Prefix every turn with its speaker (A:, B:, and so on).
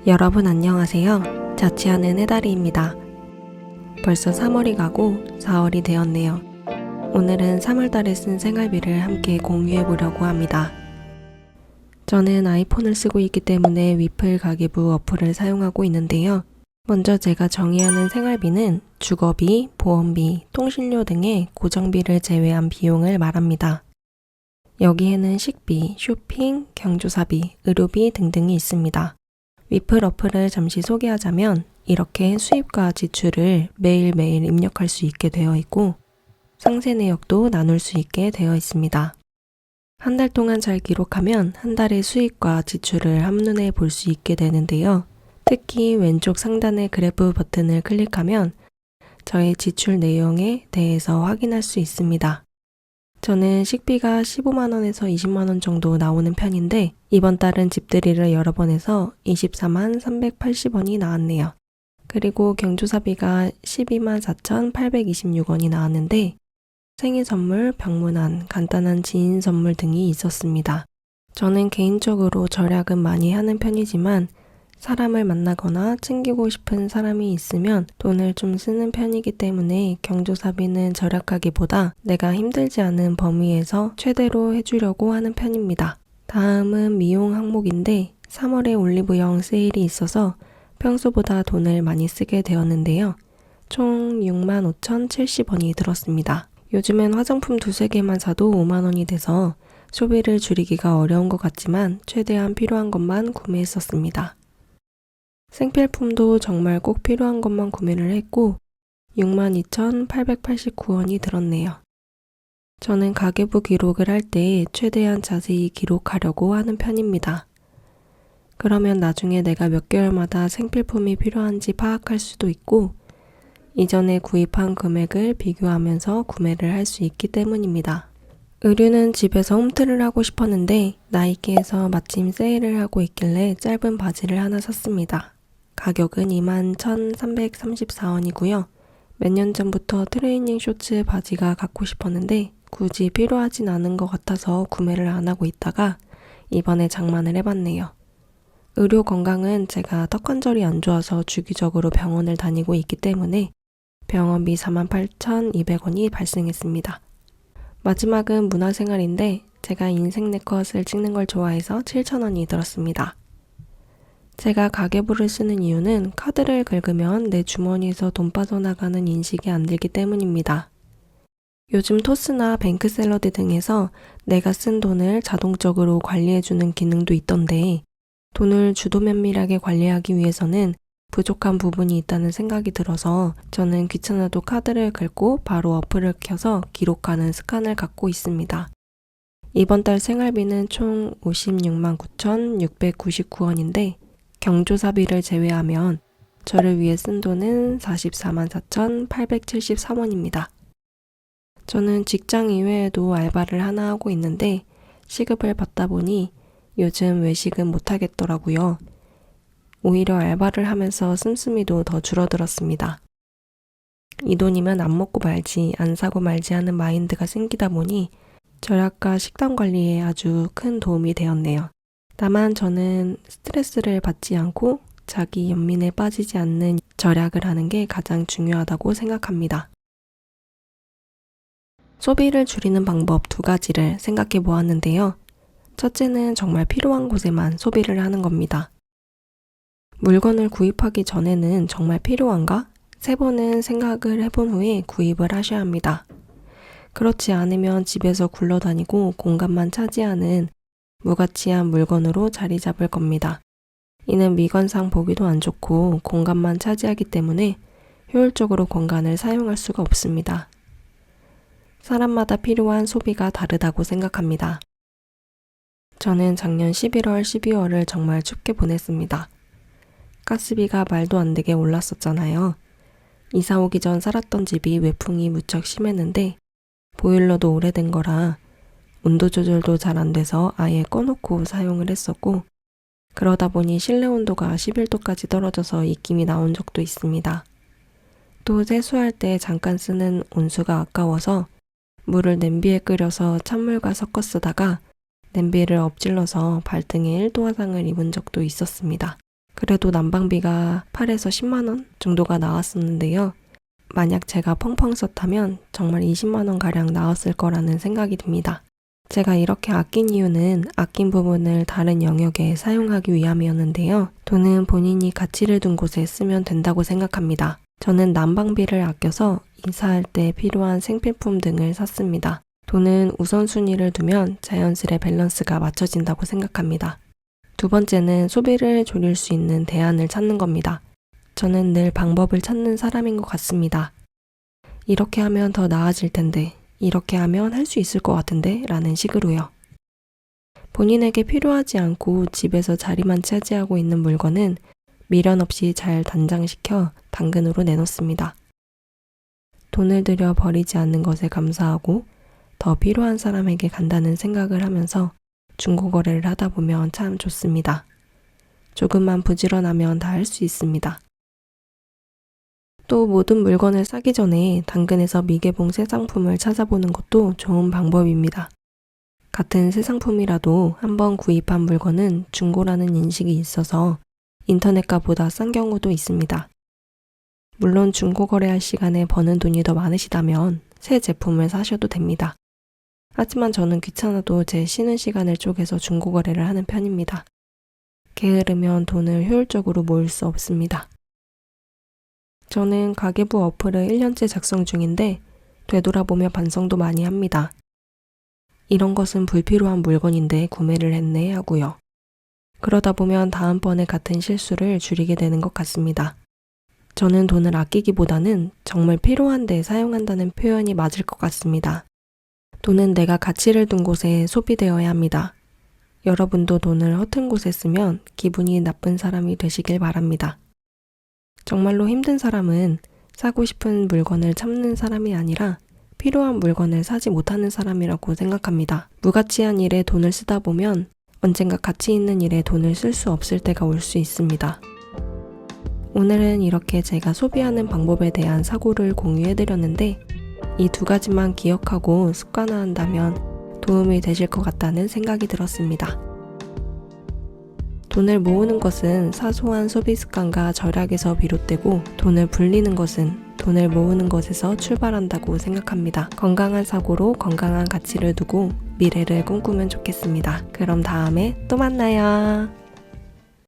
A: 여러분 안녕하세요. 자취하는 해다리입니다. 벌써 3월이 가고 4월이 되었네요. 오늘은 3월달에 쓴 생활비를 함께 공유해보려고 합니다. 저는 아이폰을 쓰고 있기 때문에 위플 가계부 어플을 사용하고 있는데요. 먼저 제가 정의하는 생활비는 주거비, 보험비, 통신료 등의 고정비를 제외한 비용을 말합니다. 여기에는 식비, 쇼핑, 경조사비, 의료비 등등이 있습니다. 위플 어플을 잠시 소개하자면 이렇게 수입과 지출을 매일매일 입력할 수 있게 되어 있고 상세 내역도 나눌 수 있게 되어 있습니다. 한 달 동안 잘 기록하면 한 달의 수입과 지출을 한눈에 볼 수 있게 되는데요. 특히 왼쪽 상단의 그래프 버튼을 클릭하면 저의 지출 내용에 대해서 확인할 수 있습니다. 저는 식비가 15만원에서 20만원 정도 나오는 편인데 이번 달은 집들이를 여러 번 해서 24만 380원이 나왔네요. 그리고 경조사비가 12만 4,826원이 나왔는데 생일 선물, 병문안, 간단한 지인 선물 등이 있었습니다. 저는 개인적으로 절약은 많이 하는 편이지만 사람을 만나거나 챙기고 싶은 사람이 있으면 돈을 좀 쓰는 편이기 때문에 경조사비는 절약하기보다 내가 힘들지 않은 범위에서 최대로 해주려고 하는 편입니다. 다음은 미용 항목인데 3월에 올리브영 세일이 있어서 평소보다 돈을 많이 쓰게 되었는데요. 총 65,070원이 들었습니다. 요즘엔 화장품 두세 개만 사도 5만원이 돼서 소비를 줄이기가 어려운 것 같지만 최대한 필요한 것만 구매했었습니다. 생필품도 정말 꼭 필요한 것만 구매를 했고 62,889원이 들었네요. 저는 가계부 기록을 할 때 최대한 자세히 기록하려고 하는 편입니다. 그러면 나중에 내가 몇 개월마다 생필품이 필요한지 파악할 수도 있고 이전에 구입한 금액을 비교하면서 구매를 할 수 있기 때문입니다. 의류는 집에서 홈트를 하고 싶었는데 나이키에서 마침 세일을 하고 있길래 짧은 바지를 하나 샀습니다. 가격은 21,334원이고요. 몇 년 전부터 트레이닝 쇼츠 바지가 갖고 싶었는데 굳이 필요하진 않은 것 같아서 구매를 안 하고 있다가 이번에 장만을 해봤네요. 의료 건강은 제가 턱관절이 안 좋아서 주기적으로 병원을 다니고 있기 때문에 병원비 48,200원이 발생했습니다. 마지막은 문화생활인데 제가 인생 네컷을 찍는 걸 좋아해서 7,000원이 들었습니다. 제가 가계부를 쓰는 이유는 카드를 긁으면 내 주머니에서 돈 빠져나가는 인식이 안 들기 때문입니다. 요즘 토스나 뱅크샐러드 등에서 내가 쓴 돈을 자동적으로 관리해주는 기능도 있던데 돈을 주도 면밀하게 관리하기 위해서는 부족한 부분이 있다는 생각이 들어서 저는 귀찮아도 카드를 긁고 바로 어플을 켜서 기록하는 습관을 갖고 있습니다. 이번 달 생활비는 총 569,699원인데 경조사비를 제외하면 저를 위해 쓴 돈은 44만 4,873원입니다. 저는 직장 이외에도 알바를 하나 하고 있는데 시급을 받다 보니 요즘 외식은 못하겠더라고요. 오히려 알바를 하면서 씀씀이도 더 줄어들었습니다. 이 돈이면 안 먹고 말지, 안 사고 말지 하는 마인드가 생기다 보니 절약과 식단 관리에 아주 큰 도움이 되었네요. 다만 저는 스트레스를 받지 않고 자기 연민에 빠지지 않는 절약을 하는 게 가장 중요하다고 생각합니다. 소비를 줄이는 방법 2가지를 생각해 보았는데요. 첫째는 정말 필요한 곳에만 소비를 하는 겁니다. 물건을 구입하기 전에는 정말 필요한가? 3번은 생각을 해본 후에 구입을 하셔야 합니다. 그렇지 않으면 집에서 굴러다니고 공간만 차지하는 무가치한 물건으로 자리 잡을 겁니다. 이는 미관상 보기도 안 좋고 공간만 차지하기 때문에 효율적으로 공간을 사용할 수가 없습니다. 사람마다 필요한 소비가 다르다고 생각합니다. 저는 작년 11월, 12월을 정말 춥게 보냈습니다. 가스비가 말도 안 되게 올랐었잖아요. 이사 오기 전 살았던 집이 외풍이 무척 심했는데 보일러도 오래된 거라 온도 조절도 잘 안 돼서 아예 꺼놓고 사용을 했었고 그러다 보니 실내 온도가 11도까지 떨어져서 입김이 나온 적도 있습니다. 또 세수할 때 잠깐 쓰는 온수가 아까워서 물을 냄비에 끓여서 찬물과 섞어 쓰다가 냄비를 엎질러서 발등에 1도 화상을 입은 적도 있었습니다. 그래도 난방비가 8에서 10만 원 정도가 나왔었는데요. 만약 제가 펑펑 썼다면 정말 20만 원 가량 나왔을 거라는 생각이 듭니다. 제가 이렇게 아낀 이유는 아낀 부분을 다른 영역에 사용하기 위함이었는데요. 돈은 본인이 가치를 둔 곳에 쓰면 된다고 생각합니다. 저는 난방비를 아껴서 이사할 때 필요한 생필품 등을 샀습니다. 돈은 우선순위를 두면 자연스레 밸런스가 맞춰진다고 생각합니다. 두 번째는 소비를 줄일 수 있는 대안을 찾는 겁니다. 저는 늘 방법을 찾는 사람인 것 같습니다. 이렇게 하면 더 나아질 텐데, 이렇게 하면 할 수 있을 것 같은데 라는 식으로요. 본인에게 필요하지 않고 집에서 자리만 차지하고 있는 물건은 미련 없이 잘 단장시켜 당근으로 내놓습니다. 돈을 들여 버리지 않는 것에 감사하고 더 필요한 사람에게 간다는 생각을 하면서 중고거래를 하다 보면 참 좋습니다. 조금만 부지런하면 다 할 수 있습니다. 또 모든 물건을 사기 전에 당근에서 미개봉 새 상품을 찾아보는 것도 좋은 방법입니다. 같은 새 상품이라도 한번 구입한 물건은 중고라는 인식이 있어서 인터넷가보다 싼 경우도 있습니다. 물론 중고 거래할 시간에 버는 돈이 더 많으시다면 새 제품을 사셔도 됩니다. 하지만 저는 귀찮아도 제 쉬는 시간을 쪼개서 중고 거래를 하는 편입니다. 게으르면 돈을 효율적으로 모을 수 없습니다. 저는 가계부 어플을 1년째 작성 중인데 되돌아보며 반성도 많이 합니다. 이런 것은 불필요한 물건인데 구매를 했네 하고요. 그러다 보면 다음번에 같은 실수를 줄이게 되는 것 같습니다. 저는 돈을 아끼기보다는 정말 필요한 데 사용한다는 표현이 맞을 것 같습니다. 돈은 내가 가치를 둔 곳에 소비되어야 합니다. 여러분도 돈을 허튼 곳에 쓰면 기분이 나쁜 사람이 되시길 바랍니다. 정말로 힘든 사람은 사고 싶은 물건을 참는 사람이 아니라 필요한 물건을 사지 못하는 사람이라고 생각합니다. 무가치한 일에 돈을 쓰다 보면 언젠가 가치 있는 일에 돈을 쓸 수 없을 때가 올 수 있습니다. 오늘은 이렇게 제가 소비하는 방법에 대한 사고를 공유해드렸는데 이 두 가지만 기억하고 습관화한다면 도움이 되실 것 같다는 생각이 들었습니다. 돈을 모으는 것은 사소한 소비 습관과 절약에서 비롯되고 돈을 불리는 것은 돈을 모으는 것에서 출발한다고 생각합니다. 건강한 사고로 건강한 가치를 두고 미래를 꿈꾸면 좋겠습니다. 그럼 다음에 또 만나요.